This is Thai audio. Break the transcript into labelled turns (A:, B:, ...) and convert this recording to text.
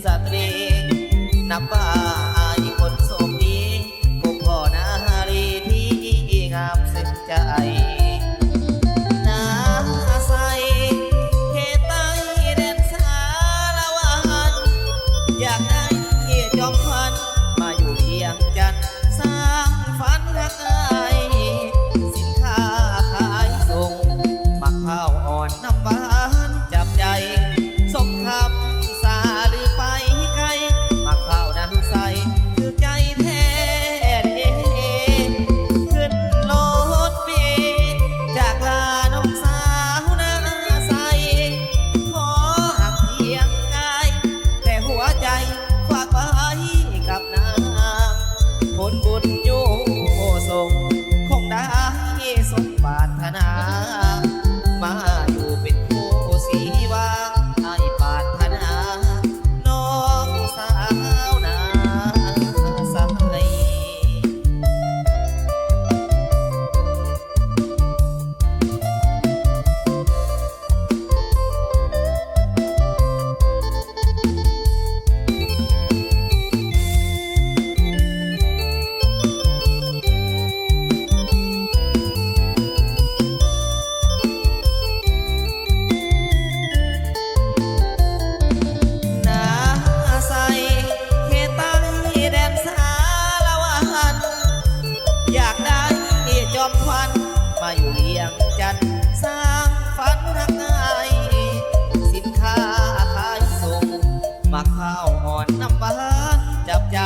A: สตรีนับว่าอายคนโชคดีพบพ่อนารีที่งามซึ้งใจนาใสเขตใต้แดนสาละวันอยากได้จอมขวัญมาอยู่เพียงจันทร์สร้างฝันรักอายสินค้าขายส่งมักข้าวอ่อนน้ำหวานจับใจสมคำสาหรือไปไกลมักข้าวน้ำใสคือใจแท้เด้ขึ้นรถเมล์จากลาน้องสาวนาใสขอหักเพียงกายแต่หัวใจฝากไว้กับนางผลบุญอยู่ส่งคงได้สมปรารถนามาอยู่เป็นคู่สีวาไอ้ปรารถนาน้องสาวนาใส นาใสเขตใต้แดนสาละวันอยากได้จอมขวัญมาอยู่เวียงจันทร์สร้างฝันรักอายสินค้าขายส่งมักข้าวอ่อนน้ำหวานจับใจ